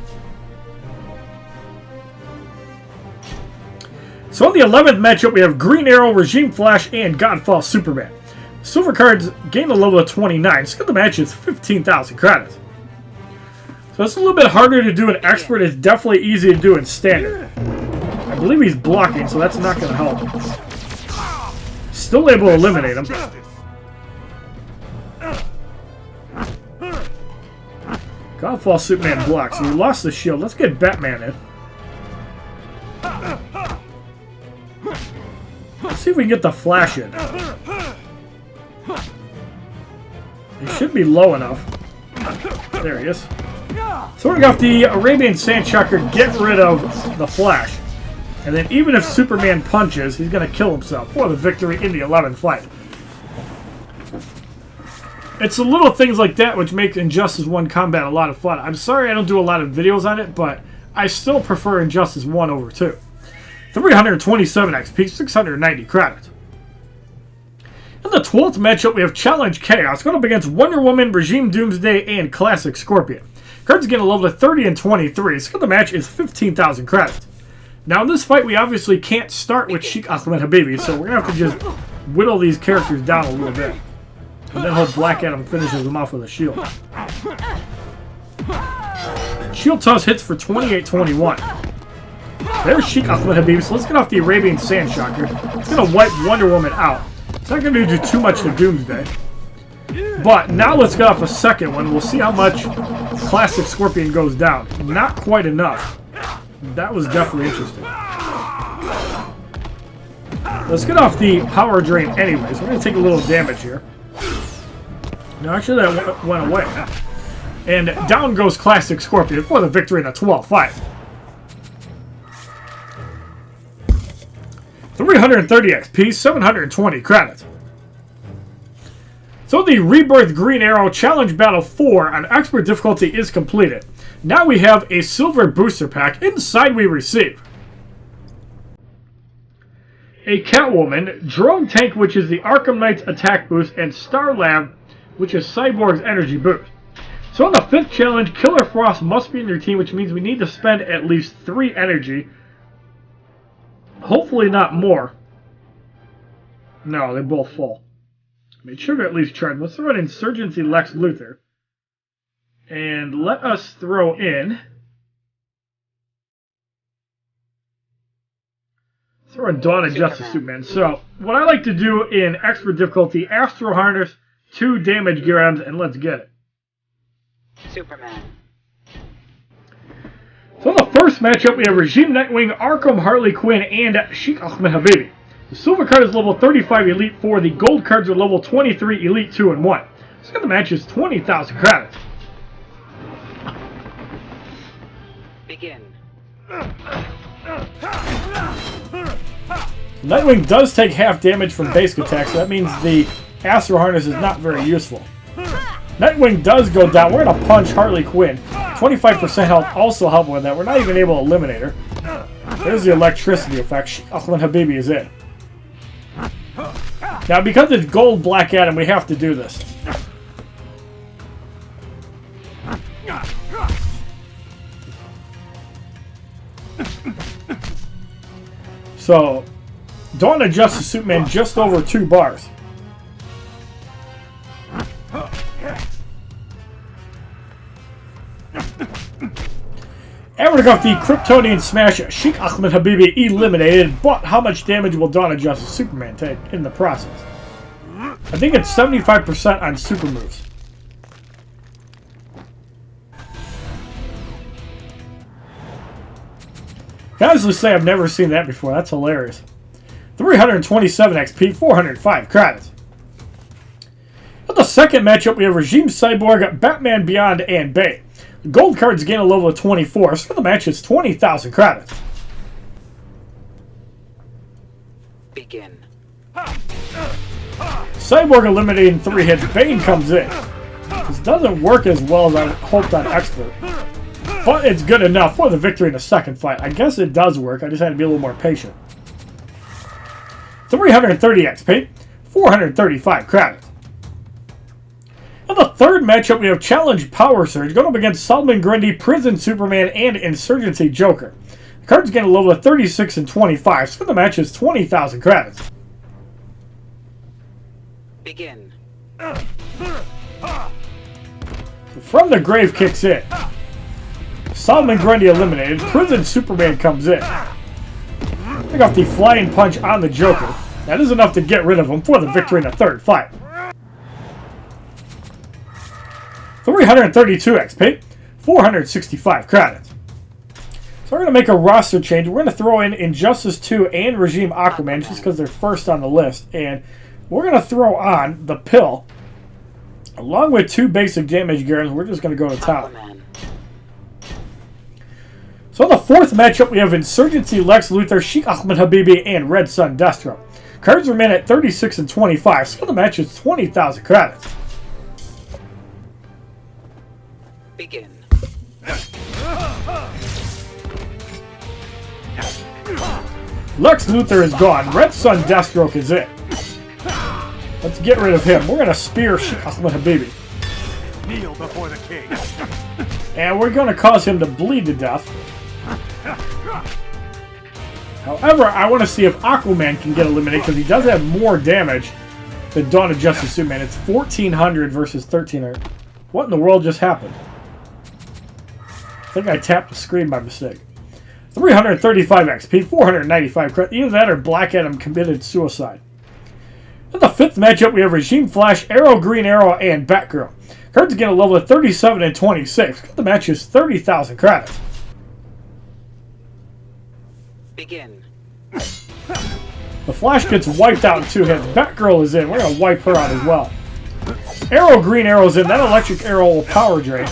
So in the 11th matchup, we have Green Arrow, Regime Flash, and Godfall Superman. Silver cards gain a level of 29. So the match is 15,000 credits. So it's a little bit harder to do in Expert. It's definitely easy to do in Standard. I believe he's blocking, so that's not going to help. Still able to eliminate him. Godfall Superman blocks. So he lost the shield. Let's get Batman in. Let's see if we can get the Flash in. He should be low enough. There he is. So we're going to go off the Arabian Sandshocker, get rid of the Flash. And then even if Superman punches, he's going to kill himself for the victory in the 11th fight. It's the little things like that which make Injustice 1 combat a lot of fun. I'm sorry I don't do a lot of videos on it, but I still prefer Injustice 1 over 2. 327 XP, 690 credits. In the 12th matchup, we have Challenge Chaos going up against Wonder Woman, Regime Doomsday, and Classic Scorpion. Cards get a level of 30 and 23, so the match is 15,000 credits. Now in this fight, we obviously can't start with Sheikh Ahmed Habibi, so we're going to have to just whittle these characters down a little bit. And then he'll Black Adam finishes them off with a shield. Shield toss hits for 28-21. There's Sheikh Ahmed Habibi, so let's get off the Arabian Sandshocker. It's going to wipe Wonder Woman out. It's not going to do too much to Doomsday. But now let's get off a second one. We'll see how much Classic Scorpion goes down. Not quite enough. That was definitely interesting. Let's get off the Power Drain anyways. We're going to take a little damage here. No, actually that went away. And down goes Classic Scorpion for the victory in the 12th fight. 330 XP, 720 credits. So the Rebirth Green Arrow Challenge Battle 4 on Expert difficulty is completed. Now we have a Silver Booster Pack. Inside we receive a Catwoman, Drone Tank, which is the Arkham Knight's attack boost, and Star Lab, which is Cyborg's energy boost. So in the 5th challenge, Killer Frost must be in your team, which means we need to spend at least 3 energy. Hopefully not more. No, they're both full. Made sure to at least try. Let's throw in Insurgency Lex Luthor. And let us throw in... Dawn of Justice Superman. So, what I like to do in Expert difficulty, Astro Harness, 2 damage gear items, and let's get it. Superman. So in the first matchup, we have Regime Nightwing, Arkham Harley Quinn, and Sheikh Ahmed Habibi. The silver card is level 35 Elite 4. The gold cards are level 23 Elite 2 and 1. So the match is 20,000 credits. Begin. Nightwing does take half damage from basic attacks, so that means the Astro Harness is not very useful. Nightwing does go down. We're going to punch Harley Quinn. 25% health also helping with that. We're not even able to eliminate her. There's the electricity effect. Ahmed Habibi is in. Now, because it's gold Black Adam, we have to do this. So, Dawn of Justice Superman just over 2 bars. And we're going to go with the Kryptonian Smash. Sheikh Ahmed Habibi eliminated, but how much damage will Dawn of Justice Superman take in the process? I think it's 75% on super moves. I honestly say I've never seen that before. That's hilarious. 327 XP, 405 credits. In the second matchup, we have Regime Cyborg, Batman Beyond, and Bane. The gold cards gain a level of 24, so the match is 20,000 credits. Begin. Cyborg eliminating 3 hits. Bane comes in. This doesn't work as well as I hoped on Expert, but it's good enough for the victory in the second fight. I guess it does work. I just had to be a little more patient. 330 XP, 435 credits. In the third matchup, we have Challenge Power Surge going up against Solomon Grundy, Prison Superman, and Insurgency Joker. The card's getting a level of 36 and 25, so the match is 20,000 credits. Begin. From the Grave kicks in. Solomon Grundy eliminated. Prison Superman comes in. Pick off the Flying Punch on the Joker. That is enough to get rid of him for the victory in the third fight. 332 XP, 465 credits. So we're going to make a roster change. We're going to throw in Injustice 2 and Regime Aquaman just because they're first on the list. And we're going to throw on the Pill along with 2 basic damage guards. We're just going to go to top. So in the fourth matchup, we have Insurgency Lex Luthor, Sheikh Ahmed Habibi, and Red Sun Destro. Cards remain at 36 and 25, so the match is 20,000 credits. Begin. Lex Luthor is gone. Red Sun Deathstroke is it. Let's get rid of him. We're going to spear Sheikh Ahmed Habibi. Kneel before the king. And we're going to cause him to bleed to death. However, I want to see if Aquaman can get eliminated because he does have more damage than Dawn of Justice Superman. It's 1,400 versus 1,300. What in the world just happened? I think I tapped the screen by mistake. 335 XP, 495 credit. Either that or Black Adam committed suicide. In the fifth matchup, we have Regime Flash, Arrow, Green Arrow, and Batgirl. Cards get a level of 37 and 26. The match is 30,000 credits. Begin. The Flash gets wiped out in 2 hits. Batgirl is in. We're going to wipe her out as well. Arrow, Green Arrow's in. That electric arrow will power drain.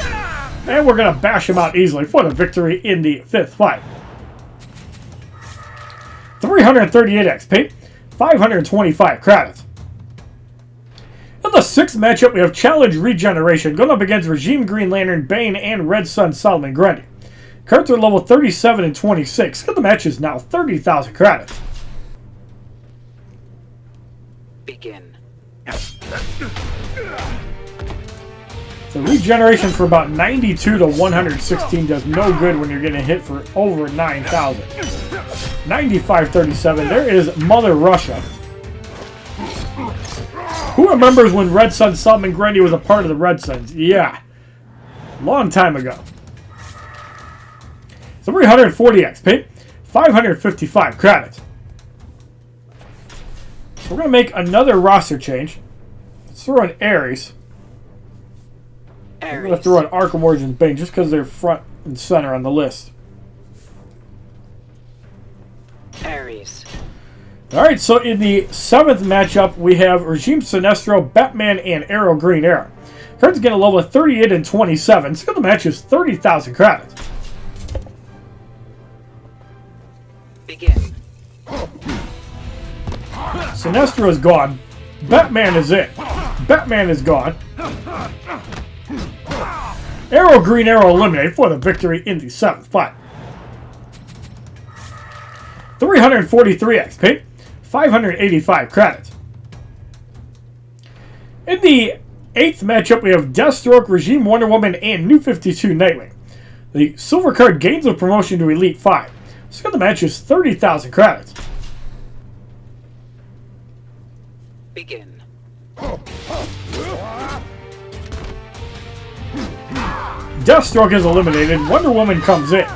And we're going to bash him out easily for the victory in the fifth fight. 338 XP, 525 credits. In the sixth matchup, we have Challenge Regeneration going up against Regime Green Lantern, Bane, and Red Sun Solomon Grundy. Cards are level 37 and 26. The match is now 30,000 credits. Begin. The regeneration for about 92 to 116 does no good when you're getting hit for over 9,000. 95.37. There is Mother Russia. Who remembers when Red Sun Solomon Grundy was a part of the Red Suns? Yeah. Long time ago. 340 XP, 555 credits. So we're going to make another roster change. Let's throw in Ares. I'm going to throw in Arkham Origins Bane just because they're front and center on the list. Ares. Alright, so in the seventh matchup, we have Regime Sinestro, Batman, and Arrow Green Arrow. Cards get a level of 38 and 27, so the match is 30,000 credits. Begin. Sinestro is gone. Batman is it. Batman is gone. Arrow Green Arrow eliminated for the victory in the seventh fight. 343 XP, 585 credits. In the eighth matchup, we have Deathstroke, Regime Wonder Woman, and New 52 Nightwing. The silver card gains a promotion to Elite 5. So the match is 30,000 credits. Begin. Deathstroke is eliminated. Wonder Woman comes in.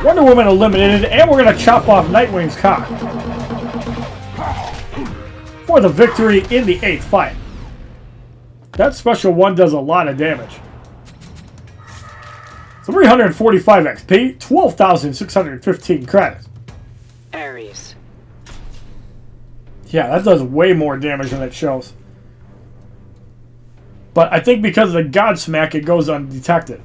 Wonder Woman eliminated, and we're going to chop off Nightwing's cock for the victory in the eighth fight. That special one does a lot of damage. 345 XP, 12,615 credits. Ares. Yeah, that does way more damage than it shows. But I think because of the Godsmack, it goes undetected.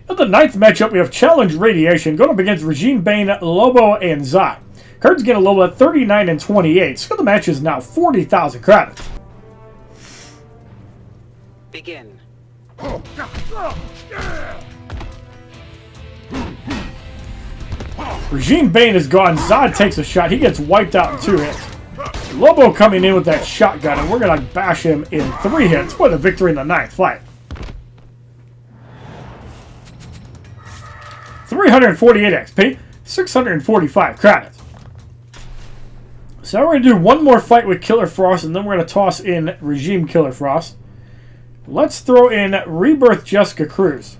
In the ninth matchup, we have Challenge Radiation going up against Regime Bane, Lobo, and Zod. Cards get a level at 39 and 28, so the match is now 40,000 credits. Begin. Regime Bane is gone. Zod takes a shot. He gets wiped out in 2 hits. Lobo coming in with that shotgun, and we're going to bash him in 3 hits for the victory in the 9th fight. 348 XP, 645 credits. So we're going to do one more fight with Killer Frost, and then we're going to toss in Regime Killer Frost. Let's throw in Rebirth Jessica Cruz.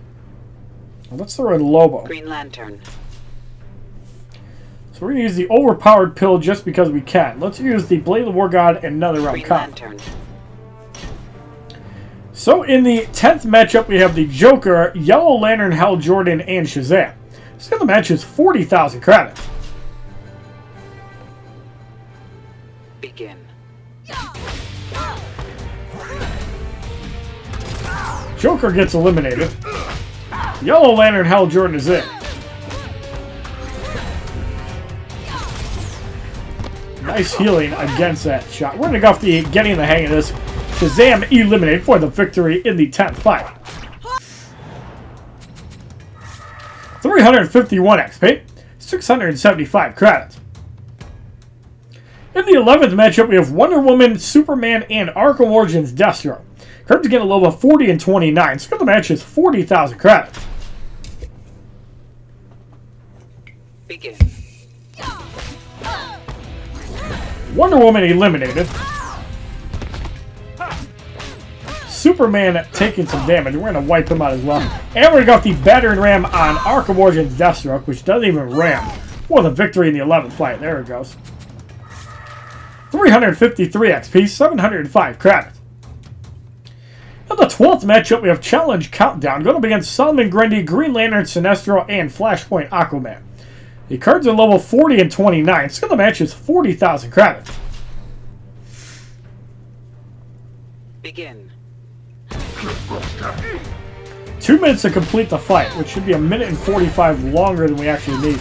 Let's throw in Lobo. Green Lantern. So we're going to use the overpowered pill just because we can. Let's use the Blade of the War God and another round Green comp. Lantern. So in the 10th matchup, we have the Joker, Yellow Lantern, Hal Jordan, and Shazam. So the match is 40,000 credits. Begin. Joker gets eliminated. Yellow Lantern, Hal Jordan is in. Nice healing against that shot. We're going to go off the getting the hang of this. Shazam eliminated for the victory in the 10th fight. 351 XP, 675 credits. In the 11th matchup, we have Wonder Woman, Superman, and Arkham Origins Deathstroke. Cards get a level of 40 and 29, so the match is 40,000 credits. Begin. Wonder Woman eliminated. Superman taking some damage. We're going to wipe him out as well. And we're going to go with the battering ram on Arkham Origins Deathstroke, which doesn't even ram. Well, the victory in the 11th fight. There it goes. 353 XP, 705 credits. In the 12th matchup, we have Challenge Countdown. Going up against Solomon Grundy, Green Lantern, Sinestro, and Flashpoint Aquaman. The cards are level 40 and 29, so the match is 40,000 credits. Begin. 2 minutes to complete the fight, which should be 1 minute and 45 longer than we actually need.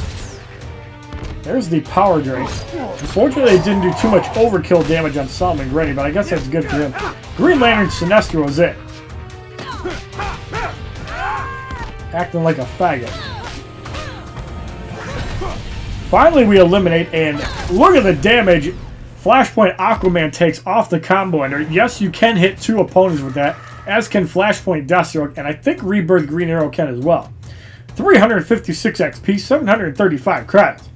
There's the power drain. Unfortunately, it didn't do too much overkill damage on Solomon Grundy, but I guess that's good for him. Green Lantern Sinestro is it. Acting like a faggot. Finally, we eliminate, and look at the damage Flashpoint Aquaman takes off the combo ender. Yes, you can hit 2 opponents with that, as can Flashpoint Deathstroke, and I think Rebirth Green Arrow can as well. 356 XP, 735 credits.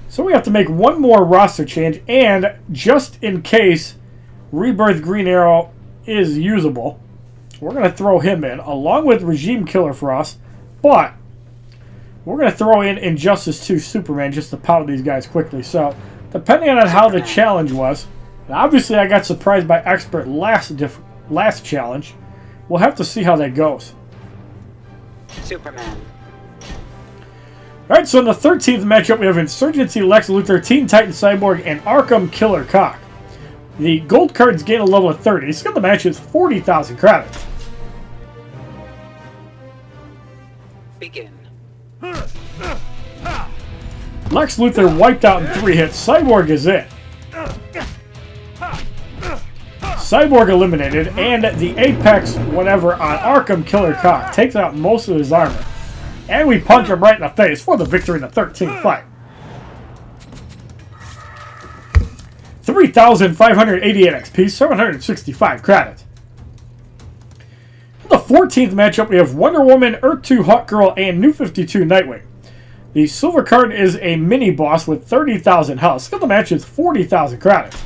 So we have to make one more roster change, and just in case Rebirth Green Arrow is usable, we're going to throw him in, along with Regime Killer Frost, but we're going to throw in Injustice 2 Superman just to powder these guys quickly. So, depending on how the challenge was, and obviously I got surprised by Expert last challenge, we'll have to see how that goes. Superman. Alright, so in the 13th matchup, we have Insurgency, Lex Luthor, Teen Titan Cyborg, and Arkham Killer Cock. The gold cards gain a level of 30, so the match is 40,000 credits. Begin. Lex Luthor wiped out in 3 hits. Cyborg is it. Cyborg eliminated, and the Apex whatever on Arkham Killer Cock takes out most of his armor. And we punch him right in the face for the victory in the 13th fight. 3,588 XP, 765 credits. In the 14th matchup, we have Wonder Woman, Earth 2 Hawkgirl, and New 52 Nightwing. The silver card is a mini boss with 30,000 health. So the match is 40,000 credits.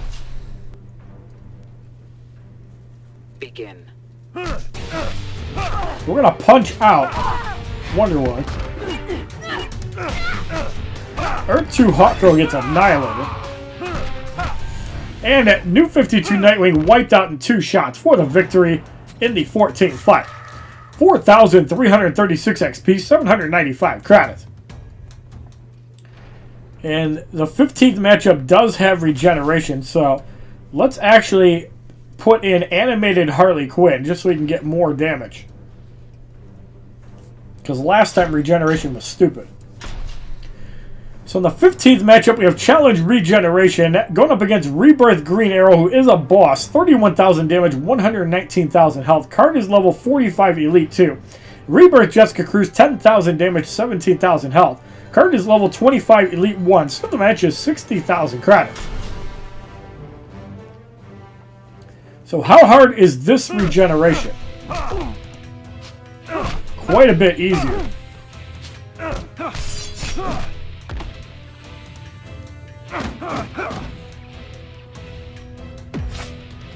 Begin. We're gonna punch out Wonder Woman. Earth 2 Hawkgirl gets annihilated. And New 52 Nightwing wiped out in 2 shots for the victory in the 14th fight. 4,336 XP, 795 credits. And the 15th matchup does have regeneration, so let's actually put in animated Harley Quinn just so we can get more damage. Because last time regeneration was stupid. So in the 15th matchup, we have Challenge Regeneration going up against Rebirth Green Arrow, who is a boss. 31,000 damage, 119,000 health. Card is level 45 Elite 2. Rebirth Jessica Cruz, 10,000 damage, 17,000 health. Card is level 25 Elite 1. So the match is 60,000 credits. So how hard is this regeneration? Quite a bit easier.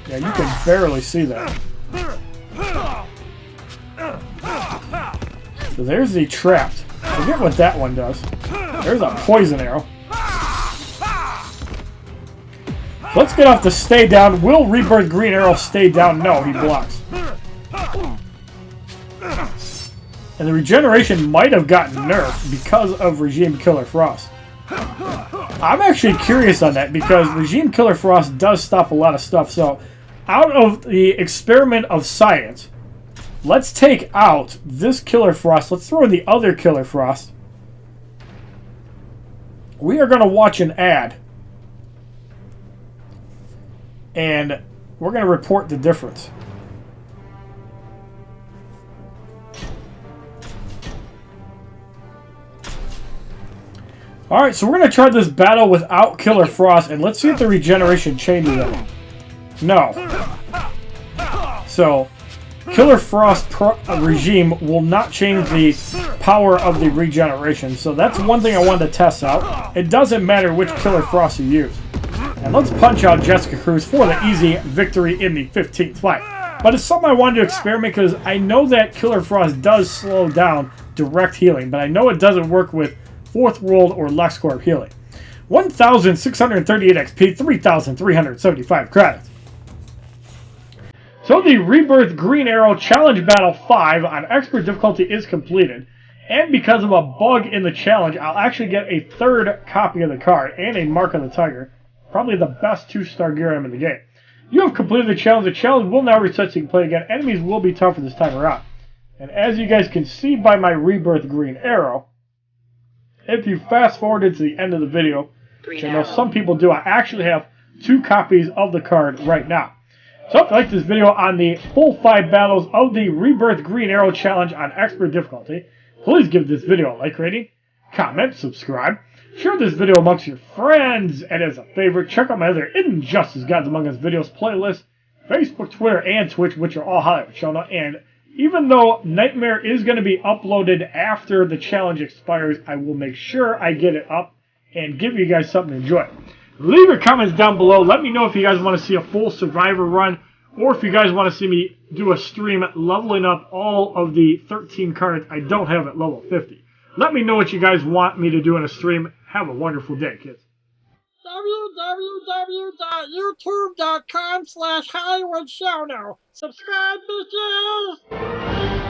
Yeah, you can barely see that. So there's the trapped. Forget what that one does. There's a poison arrow. Let's get off the stay down. Will Rebirth Green Arrow stay down? No, he blocks. And the regeneration might have gotten nerfed because of Regime Killer Frost. I'm actually curious on that because Regime Killer Frost does stop a lot of stuff. So out of the experiment of science, let's take out this Killer Frost. Let's throw in the other Killer Frost. We are going to watch an ad. And we're going to report the difference. Alright, so we're going to try this battle without Killer Frost, and let's see if the regeneration changes it. No. So, Killer Frost regime will not change the power of the regeneration. So that's one thing I wanted to test out. It doesn't matter which Killer Frost you use. And let's punch out Jessica Cruz for the easy victory in the 15th fight. But it's something I wanted to experiment because I know that Killer Frost does slow down direct healing, but I know it doesn't work with 4th World or LexCorp healing. 1,638 XP, 3,375 credits. So the Rebirth Green Arrow Challenge Battle 5 on Expert difficulty is completed. And because of a bug in the challenge, I'll actually get a 3rd copy of the card and a Mark of the Tiger. Probably the best 2-star gear item in the game. You have completed the challenge. The challenge will now reset so you can play again. Enemies will be tougher this time around. And as you guys can see by my Rebirth Green Arrow, if you fast forwarded to the end of the video, which I know some people do, I actually have 2 copies of the card right now. So if you like this video on the full 5 battles of the Rebirth Green Arrow Challenge on Expert difficulty, please give this video a like rating, comment, subscribe, share this video amongst your friends, and as a favorite, check out my other Injustice Gods Among Us videos playlist, Facebook, Twitter, and Twitch, which are all HollywoodShono. And even though Nightmare is going to be uploaded after the challenge expires, I will make sure I get it up and give you guys something to enjoy. Leave your comments down below. Let me know if you guys want to see a full Survivor run, or if you guys want to see me do a stream leveling up all of the 13 cards I don't have at level 50. Let me know what you guys want me to do in a stream. Have a wonderful day, kids. www.youtube.com/HollywoodShono. Subscribe, bitches!